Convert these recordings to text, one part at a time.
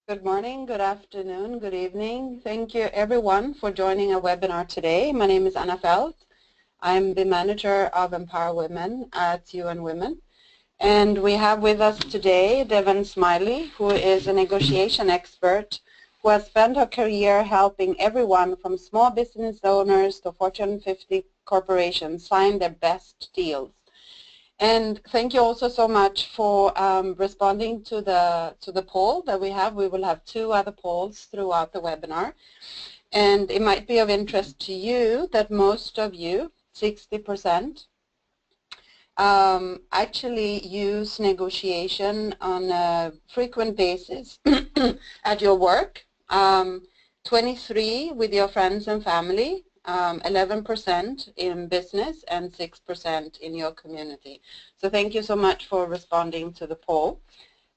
Good morning, good afternoon, good evening. Thank you everyone for joining our webinar today. My name is Anna Felt. I'm the manager of Empower Women at UN Women. And we have with us today Devon Smiley, who is a negotiation expert who has spent her career helping everyone from small business owners to Fortune 50 corporations sign their best deals. And thank you also so much for responding to the poll that we have. We will have 2 other polls throughout the webinar. And it might be of interest to you that most of you, 60%, actually use negotiation on a frequent basis at your work, 23 with your friends and family, 11% in business, and 6% in your community. So thank you so much for responding to the poll.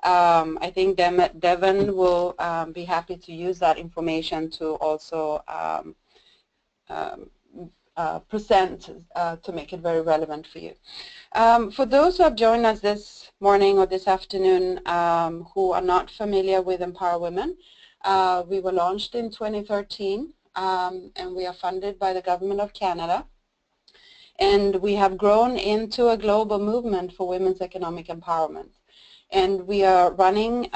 I think Devon will be happy to use that information to also present to make it very relevant for you. For those who have joined us this morning or this afternoon who are not familiar with Empower Women, we were launched in 2013 and we are funded by the Government of Canada. And we have grown into a global movement for women's economic empowerment. And we are running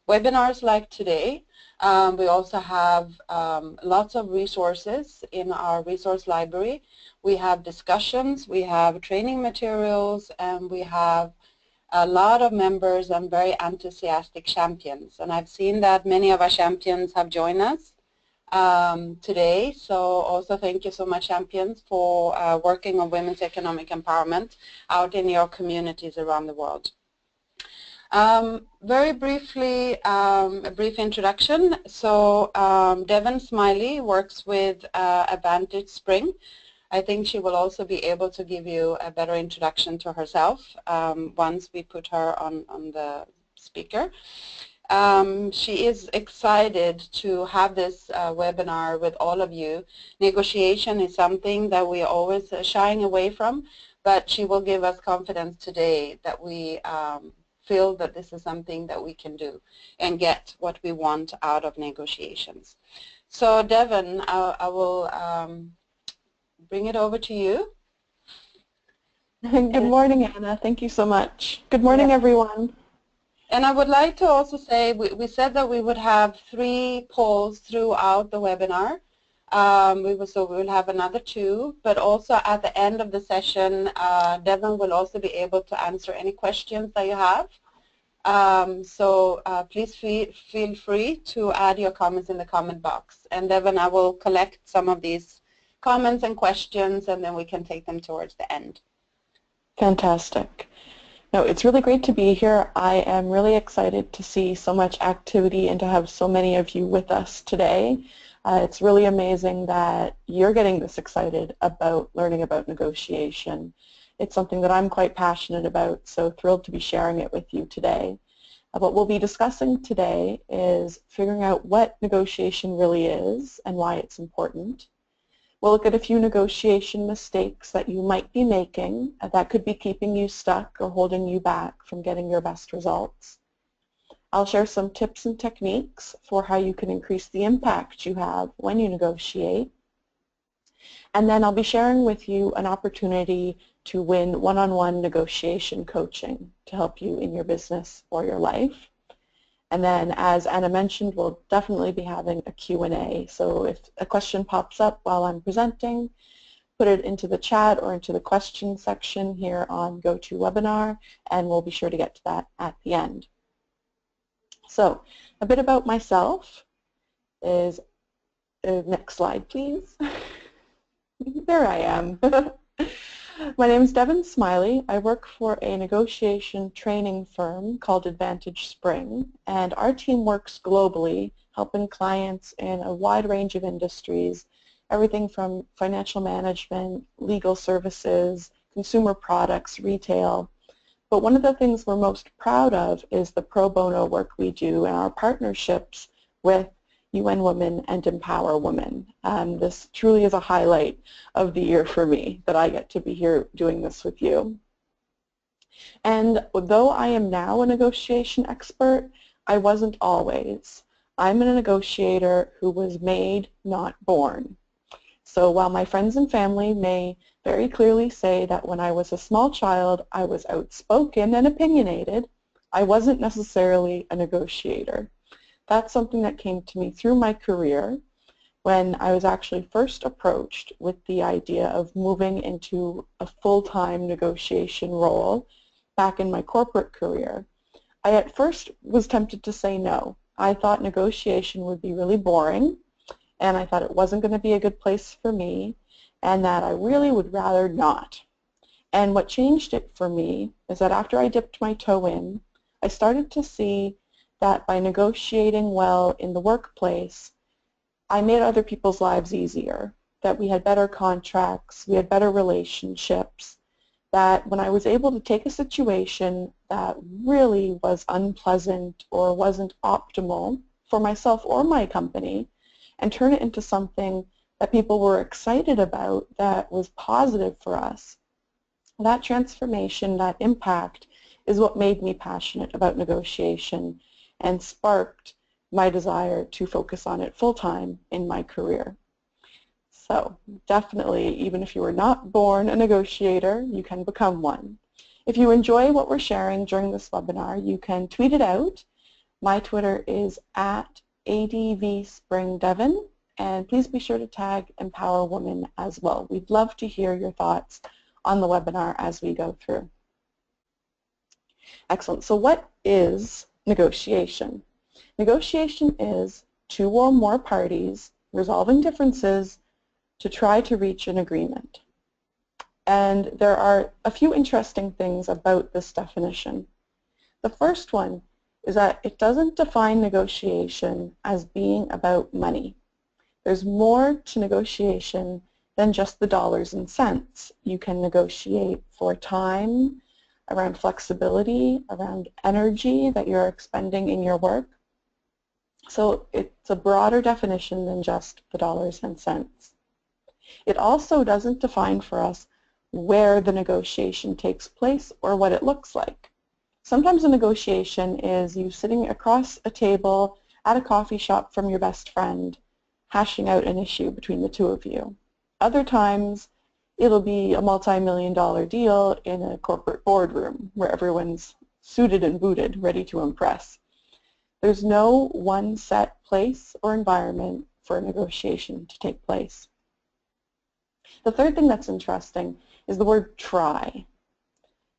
webinars like today. We also have lots of resources in our resource library. We have discussions, we have training materials, and we have a lot of members and very enthusiastic champions. And I've seen that many of our champions have joined us today. So also thank you so much, champions, for working on women's economic empowerment out in your communities around the world. Very briefly, a brief introduction. So Devon Smiley works with advantageSPRING. I think she will also be able to give you a better introduction to herself once we put her on the speaker. She is excited to have this webinar with all of you. Negotiation is something that we are always shying away from, but she will give us confidence today that we feel that this is something that we can do and get what we want out of negotiations. So Devon, I will bring it over to you. Good morning, Anna. Thank you so much. Good morning, everyone. And I would like to also say, we said that we would have 3 polls throughout the webinar. So we will have another 2, but also at the end of the session, Devon will also be able to answer any questions that you have. Please feel free to add your comments in the comment box. And Devon, I will collect some of these comments and questions, and then we can take them towards the end. Fantastic. No, it's really great to be here. I am really excited to see so much activity and to have so many of you with us today. It's really amazing that you're getting this excited about learning about negotiation. It's something that I'm quite passionate about, so thrilled to be sharing it with you today. What we'll be discussing today is figuring out what negotiation really is and why it's important. We'll look at a few negotiation mistakes that you might be making that could be keeping you stuck or holding you back from getting your best results. I'll share some tips and techniques for how you can increase the impact you have when you negotiate. And then I'll be sharing with you an opportunity to win one-on-one negotiation coaching to help you in your business or your life. And then, as Anna mentioned, we'll definitely be having a Q&A. So if a question pops up while I'm presenting, put it into the chat or into the question section here on GoToWebinar, and we'll be sure to get to that at the end. So a bit about myself is, next slide please. There I am. My name is Devon Smiley. I work for a negotiation training firm called advantageSPRING, and our team works globally, helping clients in a wide range of industries, everything from financial management, legal services, consumer products, retail. But one of the things we're most proud of is the pro bono work we do and our partnerships with UN Women and Empower Women. This truly is a highlight of the year for me, that I get to be here doing this with you. And though I am now a negotiation expert, I wasn't always. I'm a negotiator who was made, not born. So while my friends and family may very clearly say that when I was a small child I was outspoken and opinionated, I wasn't necessarily a negotiator. That's something that came to me through my career when I was actually first approached with the idea of moving into a full-time negotiation role back in my corporate career. I at first was tempted to say no. I thought negotiation would be really boring, and I thought it wasn't going to be a good place for me, and that I really would rather not. And what changed it for me is that after I dipped my toe in, I started to see that by negotiating well in the workplace, I made other people's lives easier, that we had better contracts, we had better relationships, that when I was able to take a situation that really was unpleasant or wasn't optimal for myself or my company and turn it into something that people were excited about that was positive for us, that transformation, that impact is what made me passionate about negotiation and sparked my desire to focus on it full-time in my career. So definitely, even if you were not born a negotiator, you can become one. If you enjoy what we're sharing during this webinar, you can tweet it out. My Twitter is at advspringdevon, and please be sure to tag Empower Women as well. We'd love to hear your thoughts on the webinar as we go through. Excellent. So what is negotiation? Negotiation is two or more parties resolving differences to try to reach an agreement. And there are a few interesting things about this definition. The first one is that it doesn't define negotiation as being about money. There's more to negotiation than just the dollars and cents. You can negotiate for time, around flexibility, around energy that you're expending in your work. So it's a broader definition than just the dollars and cents. It also doesn't define for us where the negotiation takes place or what it looks like. Sometimes a negotiation is you sitting across a table at a coffee shop from your best friend, hashing out an issue between the two of you. Other times, it'll be a multi-million-dollar deal in a corporate boardroom where everyone's suited and booted, ready to impress. There's no one set place or environment for a negotiation to take place. The third thing that's interesting is the word try,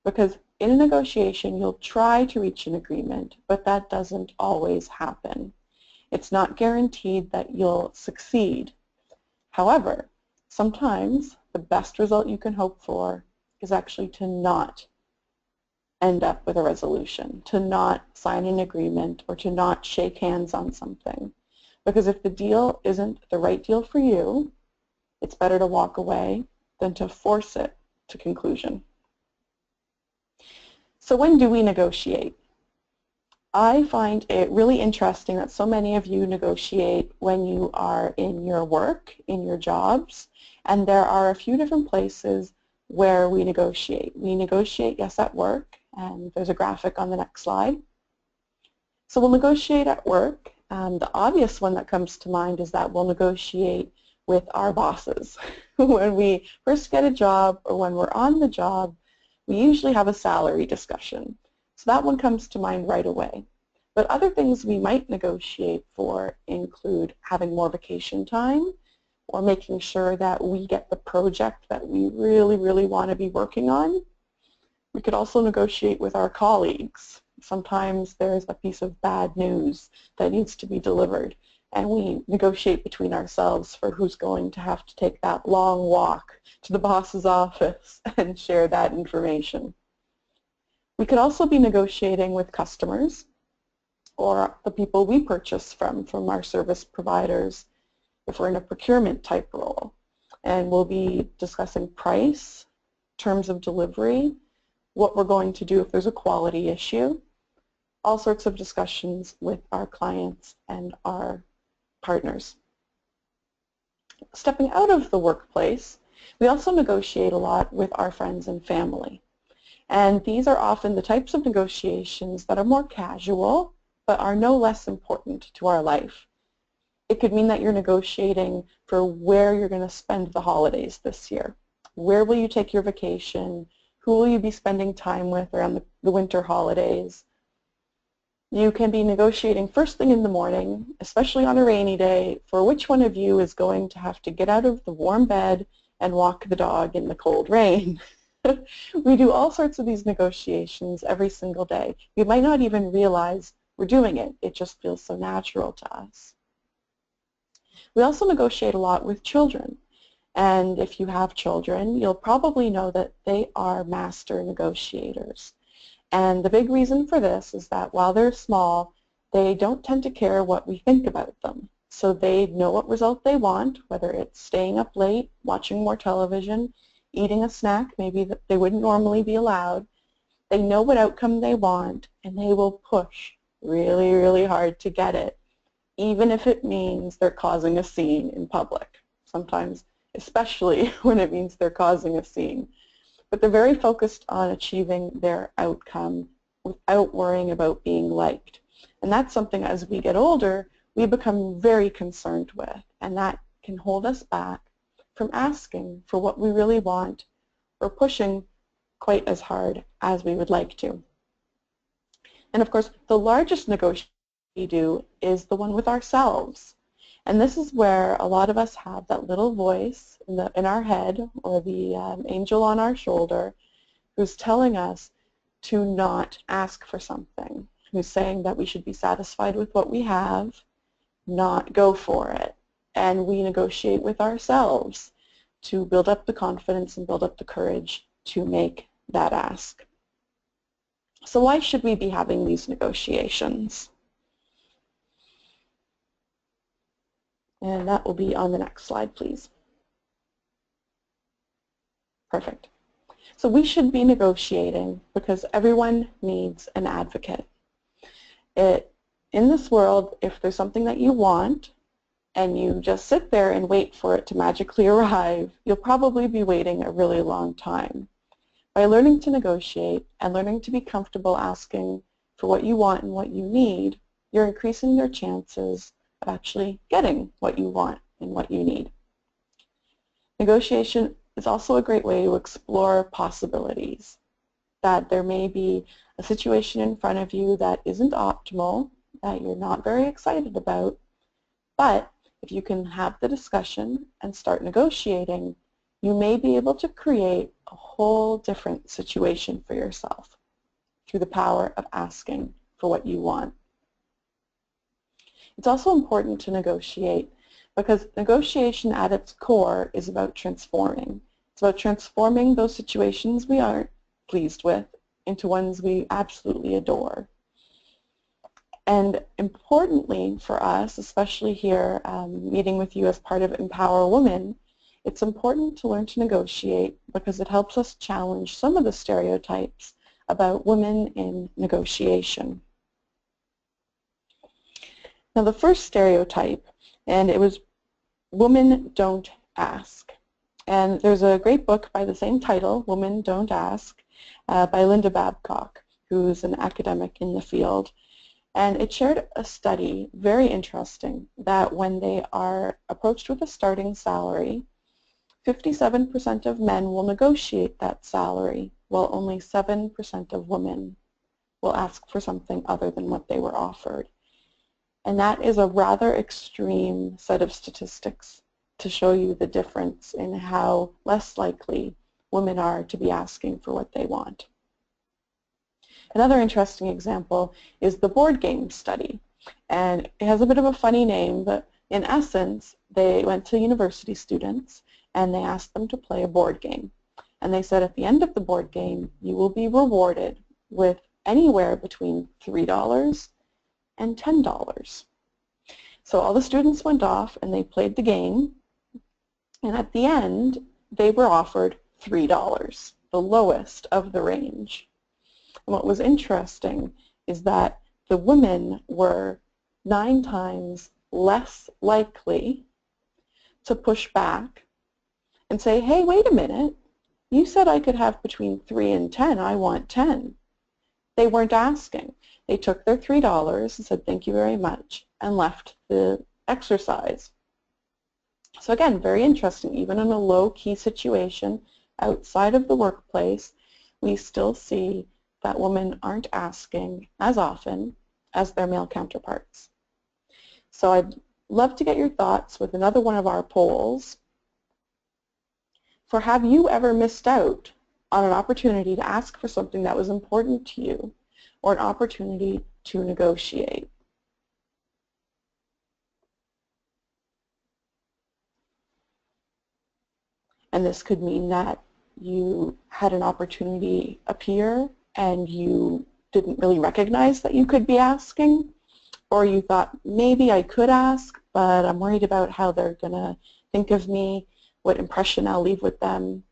because in a negotiation you'll try to reach an agreement, but that doesn't always happen. It's not guaranteed that you'll succeed. However, sometimes the best result you can hope for is actually to not end up with a resolution, to not sign an agreement, or to not shake hands on something. Because if the deal isn't the right deal for you, it's better to walk away than to force it to conclusion. So when do we negotiate? I find it really interesting that so many of you negotiate when you are in your work, in your jobs, and there are a few different places where we negotiate. We negotiate, yes, at work, and there's a graphic on the next slide. So we'll negotiate at work. The obvious one that comes to mind is that we'll negotiate with our bosses. When we first get a job or when we're on the job, we usually have a salary discussion. So that one comes to mind right away. But other things we might negotiate for include having more vacation time or making sure that we get the project that we really, really want to be working on. We could also negotiate with our colleagues. Sometimes there's a piece of bad news that needs to be delivered, and we negotiate between ourselves for who's going to have to take that long walk to the boss's office and share that information. We could also be negotiating with customers or the people we purchase from our service providers if we're in a procurement type role. And we'll be discussing price, terms of delivery, what we're going to do if there's a quality issue, all sorts of discussions with our clients and our partners. Stepping out of the workplace, we also negotiate a lot with our friends and family. And these are often the types of negotiations that are more casual, but are no less important to our life. It could mean that you're negotiating for where you're going to spend the holidays this year. Where will you take your vacation? Who will you be spending time with around the winter holidays? You can be negotiating first thing in the morning, especially on a rainy day, for which one of you is going to have to get out of the warm bed and walk the dog in the cold rain. We do all sorts of these negotiations every single day. You might not even realize we're doing it. It just feels so natural to us. We also negotiate a lot with children. And if you have children, you'll probably know that they are master negotiators. And the big reason for this is that while they're small, they don't tend to care what we think about them. So they know what result they want, whether it's staying up late, watching more television, eating a snack maybe that they wouldn't normally be allowed. They know what outcome they want, and they will push really, really hard to get it, even if it means they're causing a scene in public, sometimes especially when it means they're causing a scene. But they're very focused on achieving their outcome without worrying about being liked. And that's something as we get older, we become very concerned with, and that can hold us back from asking for what we really want or pushing quite as hard as we would like to. And of course, the largest negotiation we do is the one with ourselves. And this is where a lot of us have that little voice in our head, or the angel on our shoulder, who's telling us to not ask for something, who's saying that we should be satisfied with what we have, not go for it. And we negotiate with ourselves to build up the confidence and build up the courage to make that ask. So why should we be having these negotiations? And that will be on the next slide, please. Perfect. So we should be negotiating because everyone needs an advocate. In this world, if there's something that you want and you just sit there and wait for it to magically arrive, you'll probably be waiting a really long time. By learning to negotiate and learning to be comfortable asking for what you want and what you need, you're increasing your chances of actually getting what you want and what you need. Negotiation is also a great way to explore possibilities, that there may be a situation in front of you that isn't optimal, that you're not very excited about, but if you can have the discussion and start negotiating, you may be able to create a whole different situation for yourself through the power of asking for what you want. It's also important to negotiate because negotiation at its core is about transforming. It's about transforming those situations we aren't pleased with into ones we absolutely adore. And importantly for us, especially here meeting with you as part of Empower Women, it's important to learn to negotiate because it helps us challenge some of the stereotypes about women in negotiation. Now the first stereotype, and it was women don't ask. And there's a great book by the same title, Women Don't Ask, by Linda Babcock, who's an academic in the field. And it shared a study, very interesting, that when they are approached with a starting salary, 57% of men will negotiate that salary, while only 7% of women will ask for something other than what they were offered. And that is a rather extreme set of statistics to show you the difference in how less likely women are to be asking for what they want. Another interesting example is the board game study. And it has a bit of a funny name, but in essence, they went to university students and they asked them to play a board game. And they said at the end of the board game, you will be rewarded with anywhere between $3 and $10. So all the students went off and they played the game, and at the end they were offered $3, the lowest of the range. And what was interesting is that the women were 9 times less likely to push back and say, hey, wait a minute, you said I could have between 3 and 10, I want 10. they weren't asking. They took their $3 and said thank you very much and left the exercise. So again, very interesting. Even in a low-key situation outside of the workplace, we still see that women aren't asking as often as their male counterparts. So I'd love to get your thoughts with another one of our polls. For have you ever missed out on an opportunity to ask for something that was important to you or an opportunity to negotiate? And this could mean that you had an opportunity appear and you didn't really recognize that you could be asking, or you thought maybe I could ask, but I'm worried about how they're going to think of me, what impression I'll leave with them.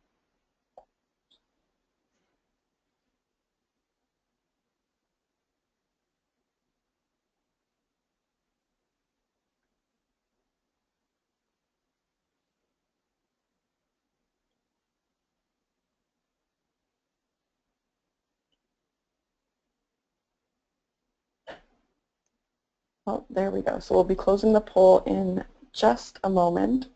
Well, there we go. So we'll be closing the poll in just a moment.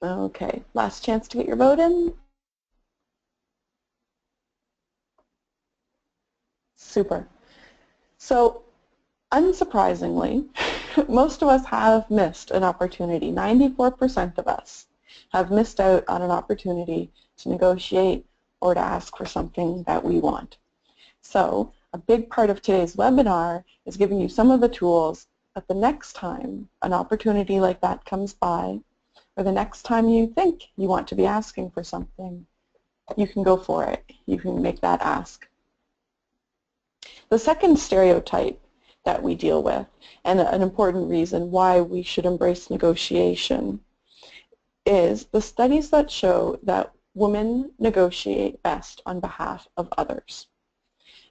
Okay, last chance to get your vote in. Super. So unsurprisingly, most of us have missed an opportunity. 94% of us have missed out on an opportunity to negotiate or to ask for something that we want. So a big part of today's webinar is giving you some of the tools that the next time an opportunity like that comes by, or the next time you think you want to be asking for something, you can go for it. You can make that ask. The second stereotype that we deal with, and an important reason why we should embrace negotiation, is the studies that show that women negotiate best on behalf of others.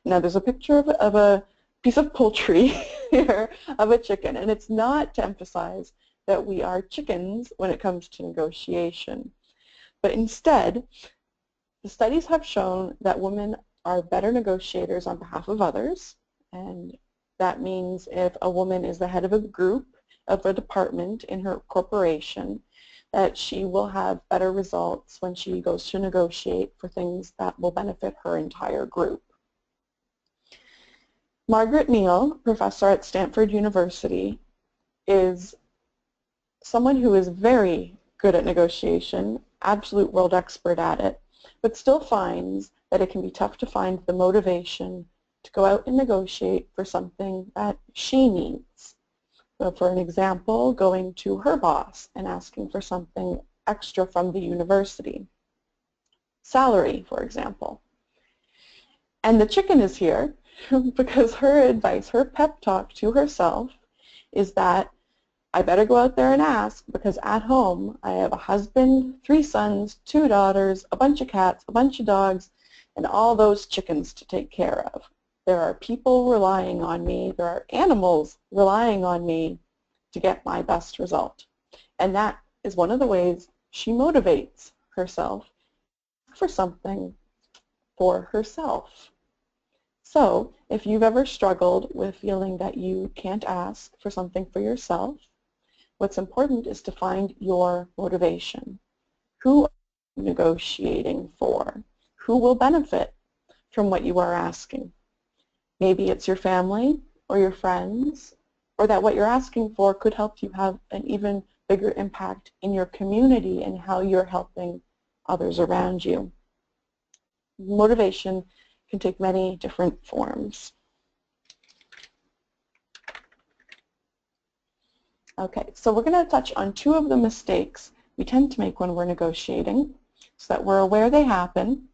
Now there's a picture of a piece of poultry here of a chicken, and it's not to emphasize that we are chickens when it comes to negotiation, but instead the studies have shown that women are better negotiators on behalf of others, and that means if a woman is the head of a group, of a department in her corporation, that she will have better results when she goes to negotiate for things that will benefit her entire group. Margaret Neal, professor at Stanford University, is someone who is very good at negotiation, absolute world expert at it, but still finds that it can be tough to find the motivation to go out and negotiate for something that she needs. So for an example, going to her boss and asking for something extra from the university. Salary, for example. And the chicken is here because her advice, her pep talk to herself is that I better go out there and ask because at home I have a husband, 3 sons, 2 daughters, a bunch of cats, a bunch of dogs, and all those chickens to take care of. There are people relying on me, there are animals relying on me to get my best result. And that is one of the ways she motivates herself for something for herself. So if you've ever struggled with feeling that you can't ask for something for yourself, what's important is to find your motivation. Who are you negotiating for? Who will benefit from what you are asking? Maybe it's your family or your friends, or that what you're asking for could help you have an even bigger impact in your community and how you're helping others around you. Motivation can take many different forms. Okay, so we're going to touch on 2 of the mistakes we tend to make when we're negotiating so that we're aware they happen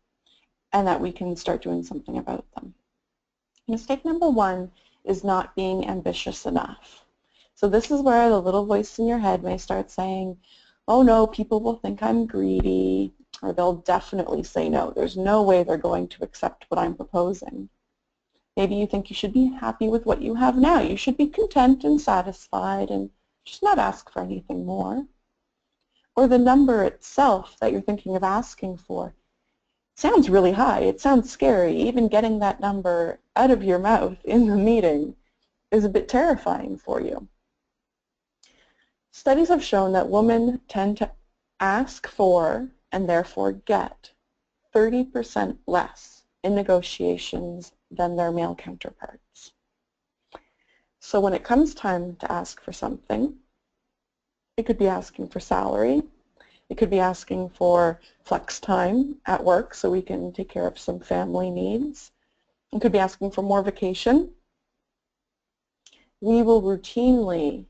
and that we can start doing something about them. Mistake number 1 is not being ambitious enough. So this is where the little voice in your head may start saying, oh no, people will think I'm greedy, or they'll definitely say no. There's no way they're going to accept what I'm proposing. Maybe you think you should be happy with what you have now. You should be content and satisfied and just not ask for anything more. Or the number itself that you're thinking of asking for sounds really high. It sounds scary. Even getting that number out of your mouth in the meeting is a bit terrifying for you. Studies have shown that women tend to ask for and therefore get 30% less in negotiations than their male counterparts. So when it comes time to ask for something, it could be asking for salary, it could be asking for flex time at work so we can take care of some family needs. It could be asking for more vacation. We will routinely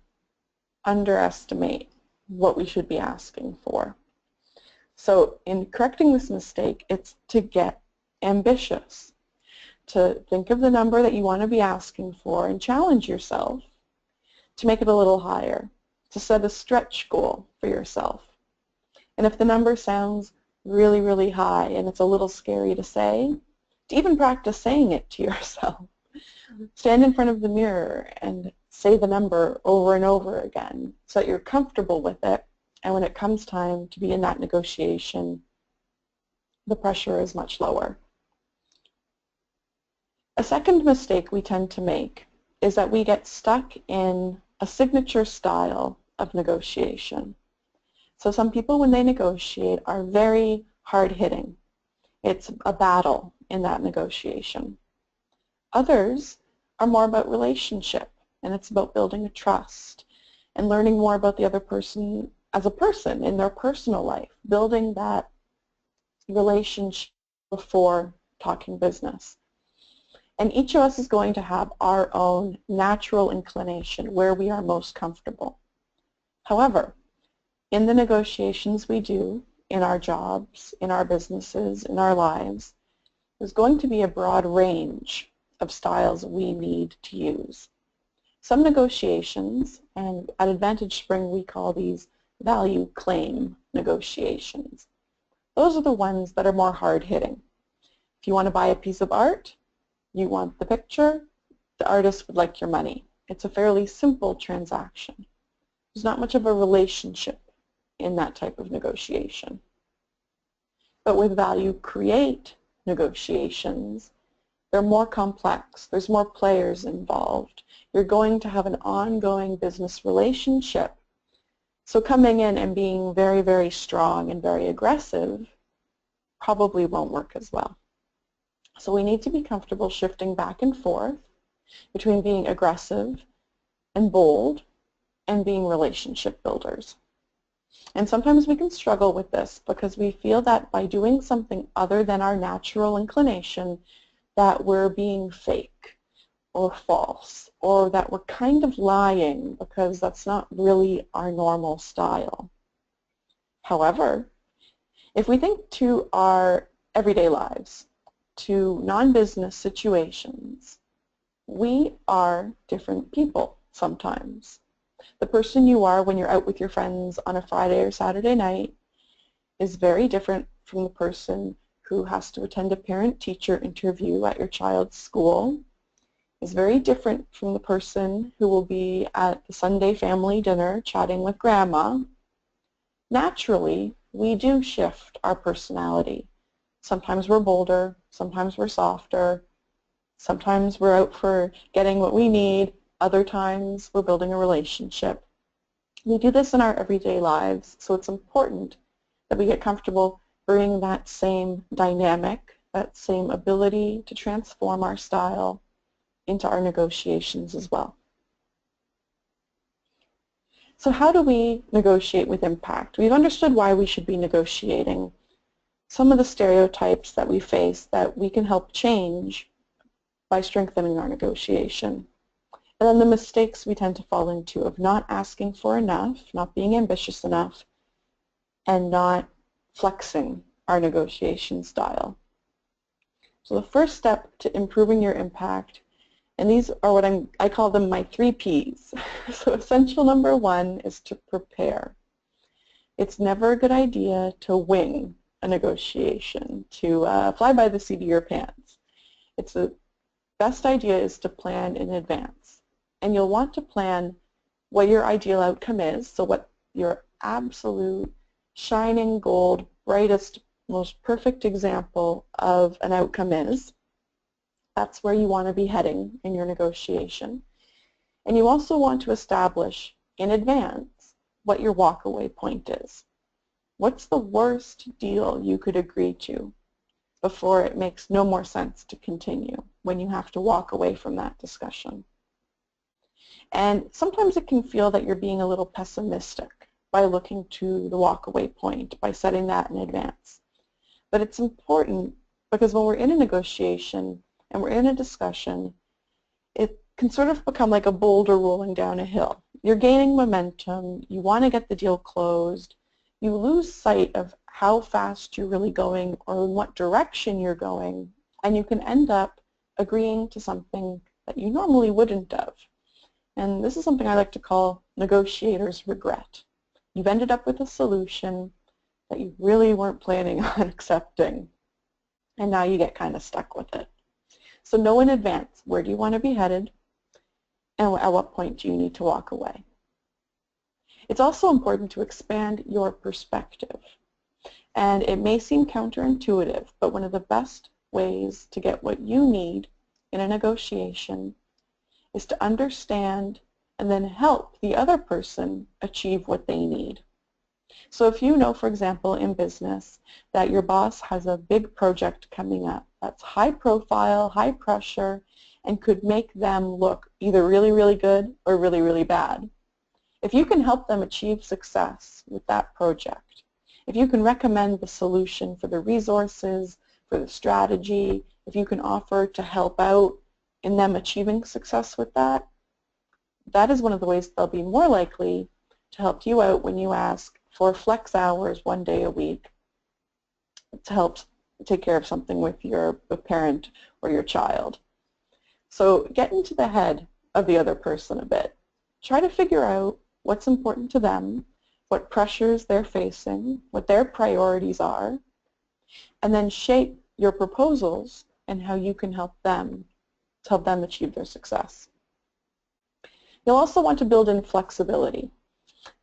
underestimate what we should be asking for. So in correcting this mistake, it's to get ambitious, to think of the number that you want to be asking for and challenge yourself to make it a little higher, to set a stretch goal for yourself. And if the number sounds really, really high and it's a little scary to say, to even practice saying it to yourself. Stand in front of the mirror and say the number over and over again so that you're comfortable with it, and when it comes time to be in that negotiation, the pressure is much lower. A second mistake we tend to make is that we get stuck in a signature style of negotiation. So some people, when they negotiate, are very hard-hitting. It's a battle in that negotiation. Others are more about relationship, and it's about building a trust and learning more about the other person as a person in their personal life, building that relationship before talking business. And each of us is going to have our own natural inclination where we are most comfortable. However, in the negotiations we do, in our jobs, in our businesses, in our lives, there's going to be a broad range of styles we need to use. Some negotiations, and at AdvantageSPRING we call these value claim negotiations. Those are the ones that are more hard-hitting. If you want to buy a piece of art, you want the picture, the artist would like your money. It's a fairly simple transaction. There's not much of a relationship in that type of negotiation. But with value create negotiations, they're more complex. There's more players involved. You're going to have an ongoing business relationship. So coming in and being very, very strong and very aggressive probably won't work as well. So we need to be comfortable shifting back and forth between being aggressive and bold and being relationship builders. And sometimes we can struggle with this because we feel that by doing something other than our natural inclination that we're being fake or false, or that we're kind of lying because that's not really our normal style. However, if we think to our everyday lives, to non-business situations, we are different people sometimes. The person you are when you're out with your friends on a Friday or Saturday night is very different from the person who has to attend a parent-teacher interview at your child's school, is very different from the person who will be at the Sunday family dinner chatting with grandma. Naturally, we do shift our personality. Sometimes we're bolder, sometimes we're softer, sometimes we're out for getting what we need, other times we're building a relationship. We do this in our everyday lives, so it's important that we get comfortable bringing that same dynamic, that same ability to transform our style into our negotiations as well. So how do we negotiate with impact? We've understood why we should be negotiating. Some of the stereotypes that we face that we can help change by strengthening our negotiation. And then the mistakes we tend to fall into of not asking for enough, not being ambitious enough, and not flexing our negotiation style. So the first step to improving your impact, and these are what I call them my 3 Ps. So essential number 1 is to prepare. It's never a good idea to wing a negotiation, to fly by the seat of your pants. It's the best idea is to plan in advance. And you'll want to plan what your ideal outcome is, so what your absolute shining gold, brightest, most perfect example of an outcome is. That's where you want to be heading in your negotiation. And you also want to establish in advance what your walkaway point is. What's the worst deal you could agree to before it makes no more sense to continue, when you have to walk away from that discussion? And sometimes it can feel that you're being a little pessimistic by looking to the walkaway point, by setting that in advance. But it's important because when we're in a negotiation and we're in a discussion, it can sort of become like a boulder rolling down a hill. You're gaining momentum, you want to get the deal closed, you lose sight of how fast you're really going or in what direction you're going, and you can end up agreeing to something that you normally wouldn't have. And this is something I like to call negotiator's regret. You've ended up with a solution that you really weren't planning on accepting, and now you get kind of stuck with it. So know in advance, where do you want to be headed, and at what point do you need to walk away? It's also important to expand your perspective. And it may seem counterintuitive, but one of the best ways to get what you need in a negotiation is to understand and then help the other person achieve what they need. So if you know, for example, in business, that your boss has a big project coming up that's high profile, high pressure, and could make them look either really, really good or really, really bad. If you can help them achieve success with that project, if you can recommend the solution for the resources, for the strategy, if you can offer to help out in them achieving success with that, that is one of the ways they'll be more likely to help you out when you ask for flex hours 1 day a week to help take care of something with your parent or your child. So get into the head of the other person a bit. Try to figure out what's important to them, what pressures they're facing, what their priorities are, and then shape your proposals and how you can help them to help them achieve their success. You'll also want to build in flexibility.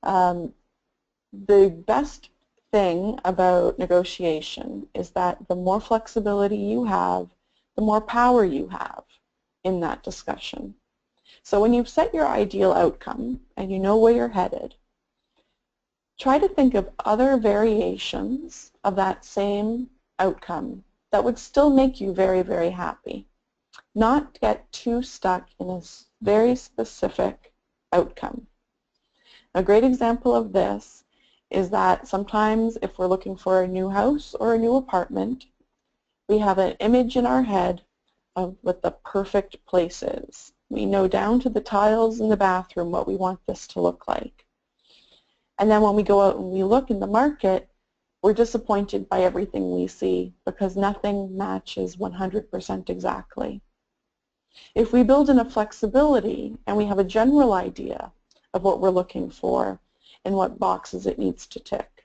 The best thing about negotiation is that the more flexibility you have, the more power you have in that discussion. So when you've set your ideal outcome and you know where you're headed, try to think of other variations of that same outcome that would still make you very, very happy. Not get too stuck in a very specific outcome. A great example of this is that sometimes if we're looking for a new house or a new apartment, we have an image in our head of what the perfect place is. We know down to the tiles in the bathroom what we want this to look like. And then when we go out and we look in the market, we're disappointed by everything we see because nothing matches 100% exactly. If we build in a flexibility and we have a general idea of what we're looking for and what boxes it needs to tick,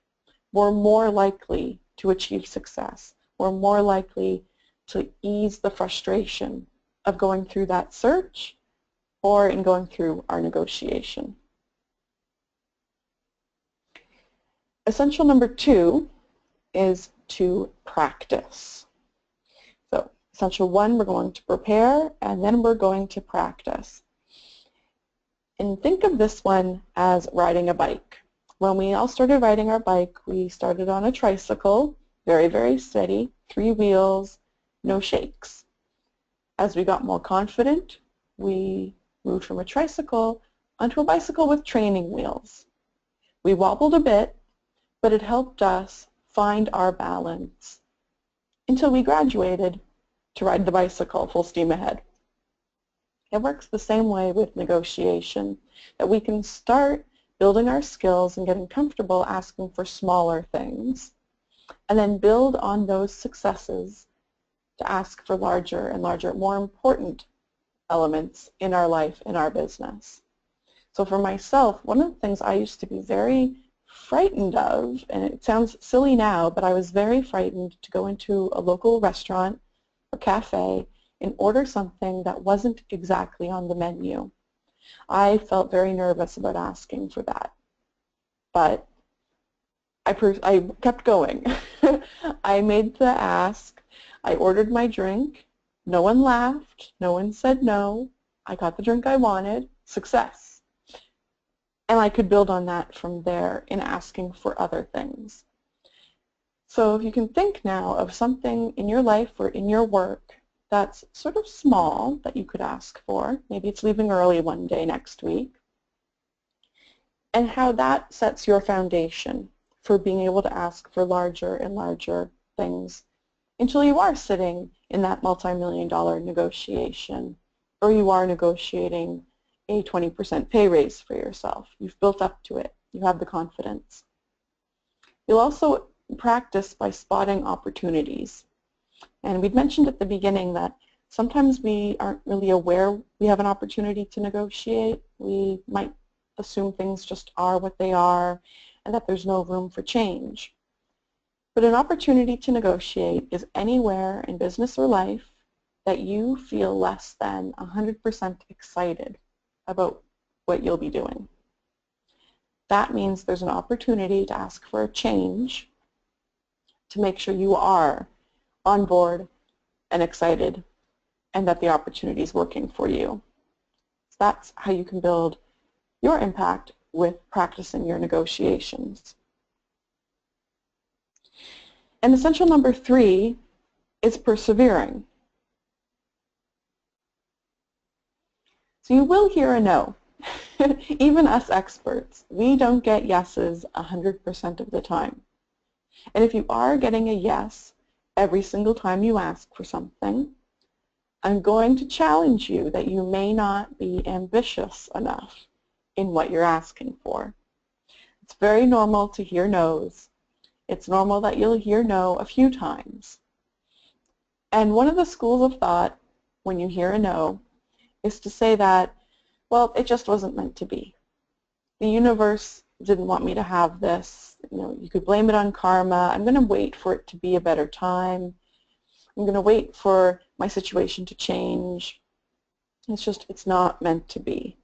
we're more likely to achieve success. We're more likely to ease the frustration of going through that search or in going through our negotiation. Essential number 2 is to practice. So essential 1, we're going to prepare, and then we're going to practice. And think of this one as riding a bike. When we all started riding our bike, we started on a tricycle, very, very steady, 3 wheels, no shakes. As we got more confident, we moved from a tricycle onto a bicycle with training wheels. We wobbled a bit, but it helped us find our balance until we graduated to ride the bicycle full steam ahead. It works the same way with negotiation, that we can start building our skills and getting comfortable asking for smaller things, and then build on those successes to ask for larger and larger, more important elements in our life, in our business. So for myself, one of the things I used to be very frightened of, and it sounds silly now, but I was very frightened to go into a local restaurant or cafe and order something that wasn't exactly on the menu. I felt very nervous about asking for that, but I kept going. I made the ask, I ordered my drink, no one laughed, no one said no, I got the drink I wanted, success. And I could build on that from there in asking for other things. So if you can think now of something in your life or in your work that's sort of small that you could ask for, maybe it's leaving early one day next week, and how that sets your foundation for being able to ask for larger and larger things until you are sitting in that multi-million-dollar negotiation, or you are negotiating a 20% pay raise for yourself. You've built up to it. You have the confidence. You'll also practice by spotting opportunities. And we'd mentioned at the beginning that sometimes we aren't really aware we have an opportunity to negotiate. We might assume things just are what they are and that there's no room for change. But an opportunity to negotiate is anywhere in business or life that you feel less than 100% excited about what you'll be doing. That means there's an opportunity to ask for a change to make sure you are on board and excited and that the opportunity is working for you. So that's how you can build your impact with practicing your negotiations. And essential number 3 is persevering. So you will hear a no. Even us experts, we don't get yeses 100% of the time. And if you are getting a yes every single time you ask for something, I'm going to challenge you that you may not be ambitious enough in what you're asking for. It's very normal to hear no's. It's normal that you'll hear no a few times. And one of the schools of thought when you hear a no is to say that, well, it just wasn't meant to be. The universe didn't want me to have this. You know, you could blame it on karma. I'm going to wait for it to be a better time. I'm going to wait for my situation to change. It's not meant to be.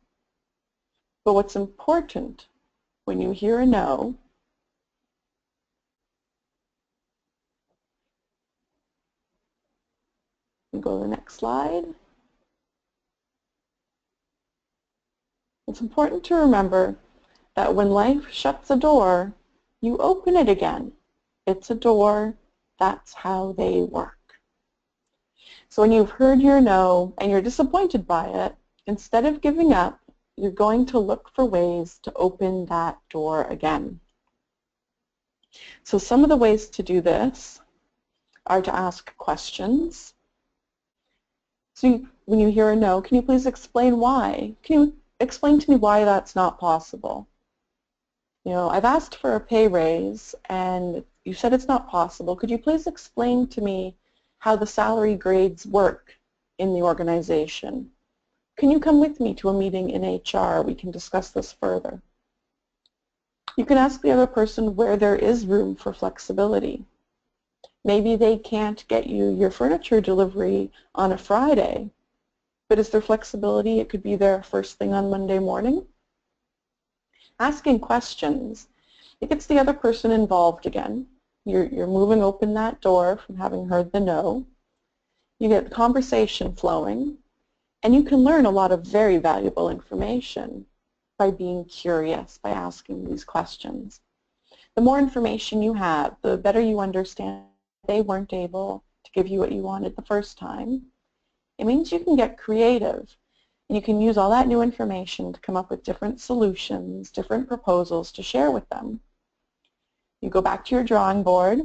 But what's important when you hear a no and go to the next slide. It's important to remember that when life shuts a door, you open it again. It's a door. That's how they work. So when you've heard your no and you're disappointed by it, instead of giving up, you're going to look for ways to open that door again. So some of the ways to do this are to ask questions. So when you hear a no, can you please explain why? Can you explain to me why that's not possible? You know, I've asked for a pay raise and you said it's not possible. Could you please explain to me how the salary grades work in the organization? Can you come with me to a meeting in HR? We can discuss this further. You can ask the other person where there is room for flexibility. Maybe they can't get you your furniture delivery on a Friday, but is there flexibility? It could be there first thing on Monday morning. Asking questions, it gets the other person involved again. You're moving open that door from having heard the no. You get the conversation flowing, and you can learn a lot of very valuable information by being curious, by asking these questions. The more information you have, the better you understand they weren't able to give you what you wanted the first time. It means you can get creative, and you can use all that new information to come up with different solutions, different proposals to share with them. You go back to your drawing board,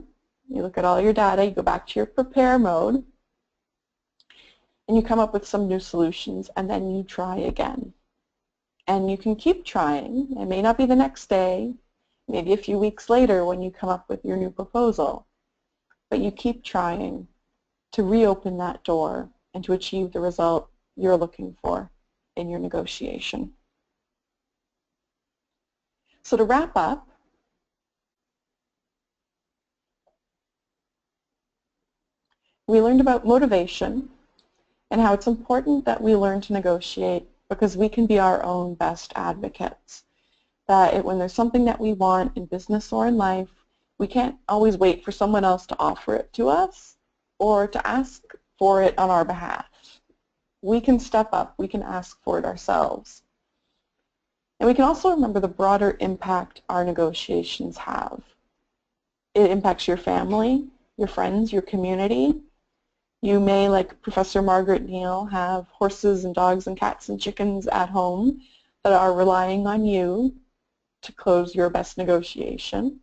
you look at all your data, you go back to your prepare mode, and you come up with some new solutions, and then you try again. And you can keep trying. It may not be the next day, maybe a few weeks later when you come up with your new proposal, but you keep trying to reopen that door and to achieve the result you're looking for in your negotiation. So to wrap up, We learned about motivation and how it's important that we learn to negotiate because we can be our own best advocates. That when there's something that we want in business or in life, we can't always wait for someone else to offer it to us or to ask for it on our behalf. We can step up, we can ask for it ourselves. And we can also remember the broader impact our negotiations have. It impacts your family, your friends, your community. You may, like Professor Margaret Neal, have horses and dogs and cats and chickens at home that are relying on you to close your best negotiation.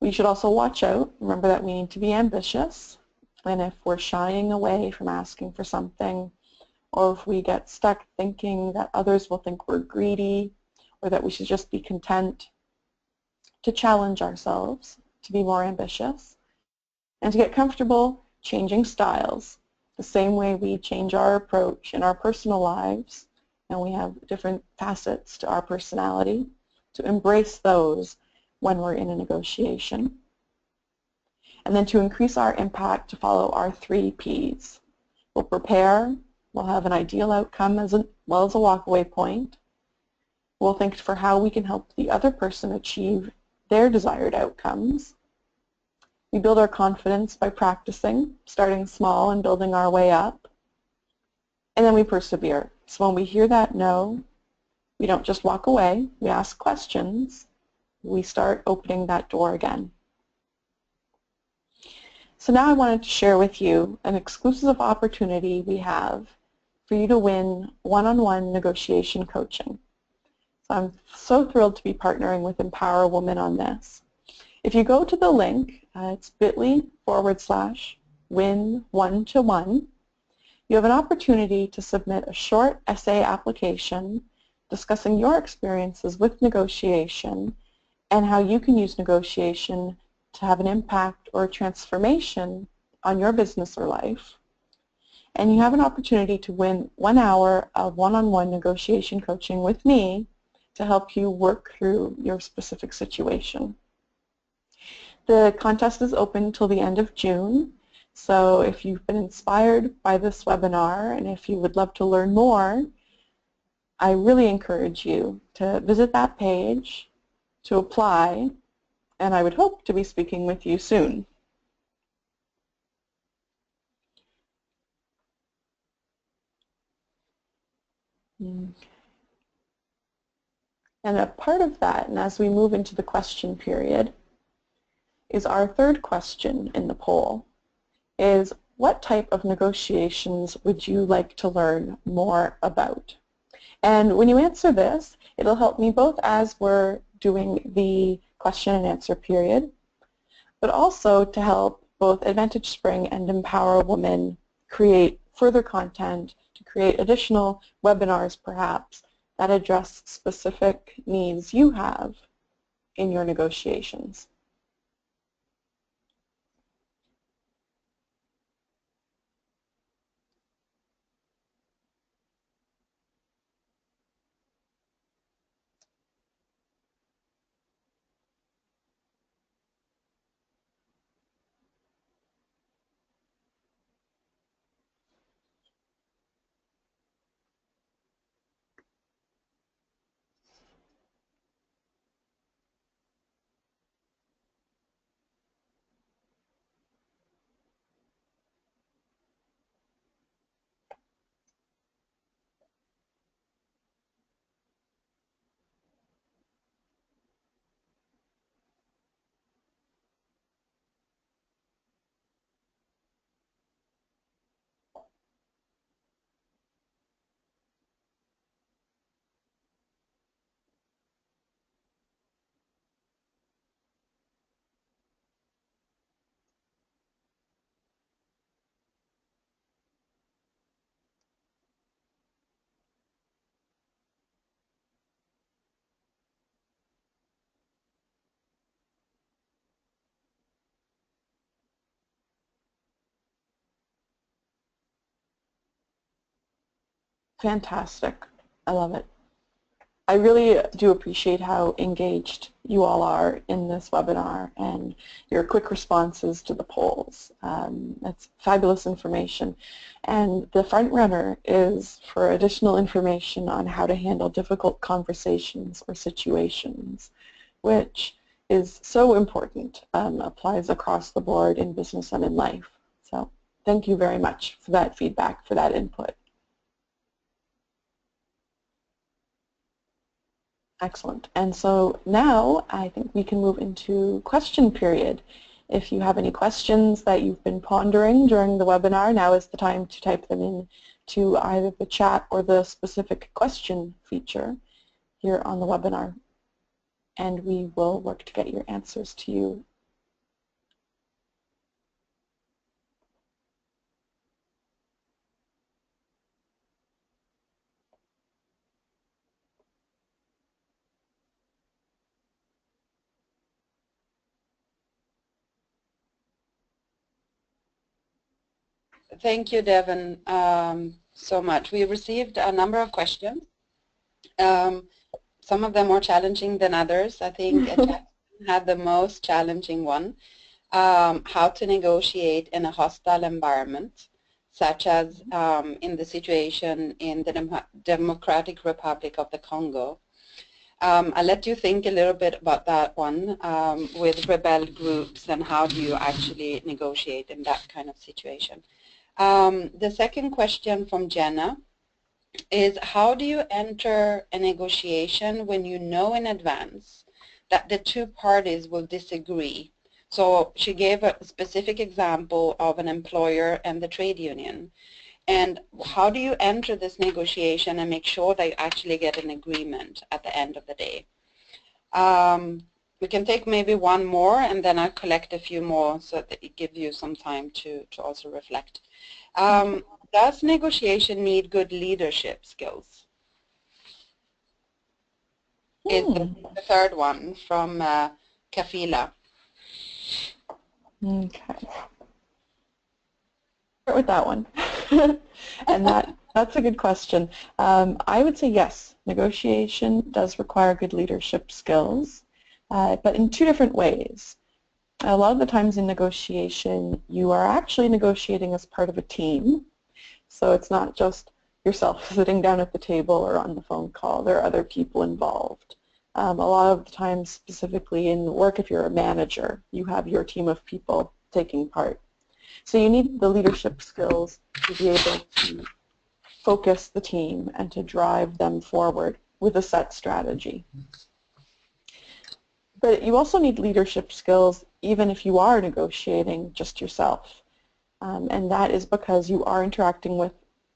We should also watch out. Remember that we need to be ambitious. And if we're shying away from asking for something, or if we get stuck thinking that others will think we're greedy, or that we should just be content, to challenge ourselves, to be more ambitious, and to get comfortable changing styles, the same way we change our approach in our personal lives, and we have different facets to our personality, to embrace those when we're in a negotiation. And then to increase our impact, to follow our 3 Ps. We'll prepare, we'll have an ideal outcome as well as a walkaway point. We'll think for how we can help the other person achieve their desired outcomes. We build our confidence by practicing, starting small and building our way up. And then we persevere. So when we hear that no, we don't just walk away, we ask questions, we start opening that door again. So now I wanted to share with you an exclusive opportunity we have for you to win one-on-one negotiation coaching. So I'm so thrilled to be partnering with Empower Women on this. If you go to the link, it's bit.ly/win1-to-1, you have an opportunity to submit a short essay application discussing your experiences with negotiation and how you can use negotiation to have an impact or a transformation on your business or life. And you have an opportunity to win 1 hour of one-on-one negotiation coaching with me to help you work through your specific situation. The contest is open until the end of June, so if you've been inspired by this webinar and if you would love to learn more, I really encourage you to visit that page, to apply, and I would hope to be speaking with you soon. And a part of that, and as we move into the question period, is our third question in the poll, is what type of negotiations would you like to learn more about? And when you answer this, it'll help me both as we're doing the question and answer period, but also to help both AdvantageSPRING and Empower Women create further content, to create additional webinars perhaps that address specific needs you have in your negotiations. Fantastic. I love it. I really do appreciate how engaged you all are in this webinar and your quick responses to the polls. That's fabulous information. And the front runner is for additional information on how to handle difficult conversations or situations, which is so important, applies across the board in business and in life. So thank you very much for that feedback, for that input. Excellent. And so now I think we can move into question period. If you have any questions that you've been pondering during the webinar, now is the time to type them in to either the chat or the specific question feature here on the webinar. And we will work to get your answers to you. Thank you, Devon, so much. We received a number of questions. Some of them more challenging than others. I think Jackson had the most challenging one. How to negotiate in a hostile environment, such as in the situation in the Democratic Republic of the Congo. I'll let you think a little bit about that one with rebel groups and how do you actually negotiate in that kind of situation. The second question from Jenna is, how do you enter a negotiation when you know in advance that the two parties will disagree? So she gave a specific example of an employer and the trade union. And how do you enter this negotiation and make sure that you actually get an agreement at the end of the day? We can take maybe one more and then I'll collect a few more so that it gives you some time to also reflect. Does negotiation need good leadership skills? Is the third one from Kafila. Okay. Start with that one. And that's a good question. I would say yes, negotiation does require good leadership skills, but in two different ways. A lot of the times in negotiation, you are actually negotiating as part of a team. So it's not just yourself sitting down at the table or on the phone call. There are other people involved. A lot of the times, specifically in work, if you're a manager, you have your team of people taking part. So you need the leadership skills to be able to focus the team and to drive them forward with a set strategy. But you also need leadership skills even if you are negotiating just yourself. And that is because you are interacting with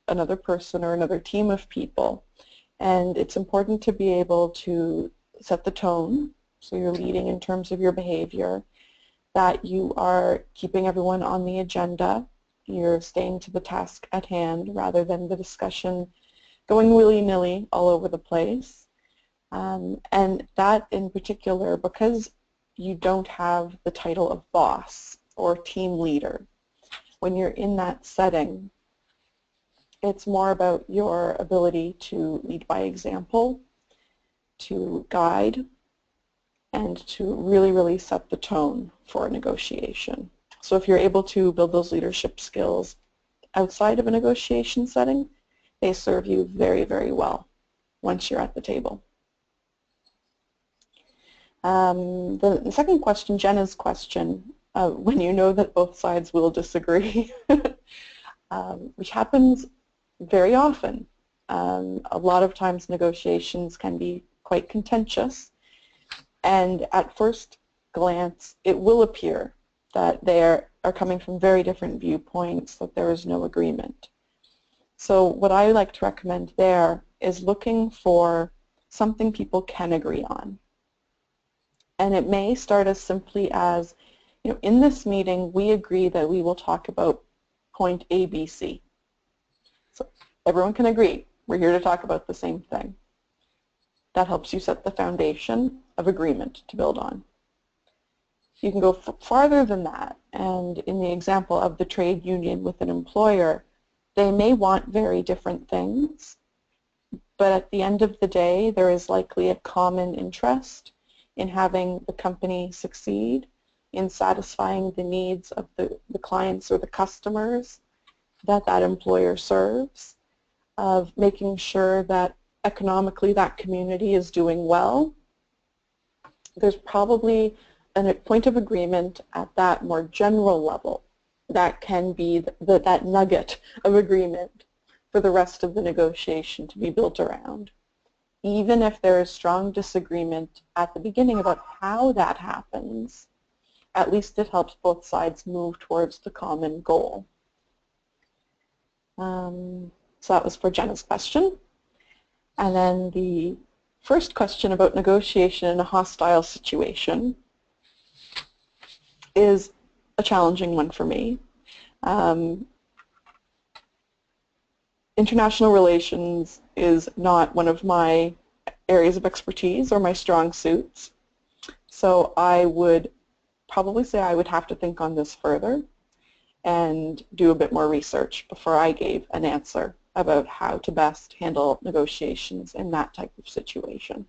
another person or another team of people. And it's important to be able to set the tone, so you're leading in terms of your behavior, that you are keeping everyone on the agenda, you're staying to the task at hand rather than the discussion going willy-nilly all over the place. And that in particular, because you don't have the title of boss or team leader, when you're in that setting, it's more about your ability to lead by example, to guide, and to really, really set the tone for a negotiation. So if you're able to build those leadership skills outside of a negotiation setting, they serve you very, very well once you're at the table. The second question, Jenna's question, when you know that both sides will disagree, which happens very often. A lot of times negotiations can be quite contentious, and at first glance it will appear that they are coming from very different viewpoints, that there is no agreement. So what I like to recommend there is looking for something people can agree on. And it may start as simply as, you know, in this meeting we agree that we will talk about point A, B, C. So everyone can agree. We're here to talk about the same thing. That helps you set the foundation of agreement to build on. You can go farther than that, and in the example of the trade union with an employer, they may want very different things, but at the end of the day, there is likely a common interest in having the company succeed, in satisfying the needs of the clients or the customers that that employer serves, of making sure that economically that community is doing well. There's probably a point of agreement at that more general level that can be that nugget of agreement for the rest of the negotiation to be built around. Even if there is strong disagreement at the beginning about how that happens, at least it helps both sides move towards the common goal. So that was for Jenna's question. And then the first question about negotiation in a hostile situation is a challenging one for me. International relations is not one of my areas of expertise or my strong suits. So I would probably say I would have to think on this further and do a bit more research before I gave an answer about how to best handle negotiations in that type of situation.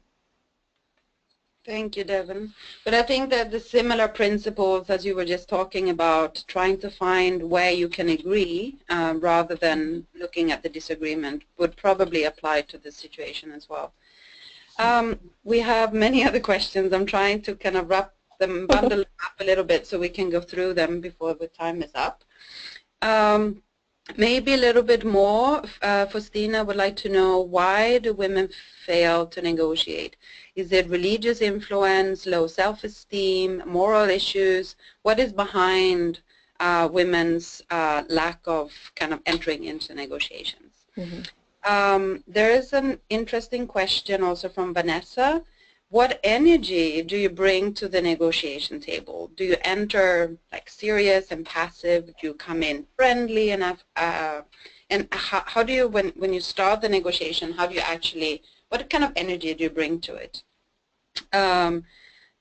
Thank you, Devon. But I think that the similar principles as you were just talking about, trying to find where you can agree rather than looking at the disagreement, would probably apply to this situation as well. We have many other questions. I'm trying to kind of bundle them up a little bit so we can go through them before the time is up. Maybe a little bit more for Stina. Would like to know, why do women fail to negotiate? Is it religious influence, low self-esteem, moral issues? What is behind women's lack of kind of entering into negotiations? Mm-hmm. There is an interesting question also from Vanessa. What energy do you bring to the negotiation table? Do you enter like serious and passive? Do you come in friendly enough? And how do you, when you start the negotiation, how do you actually, what kind of energy do you bring to it?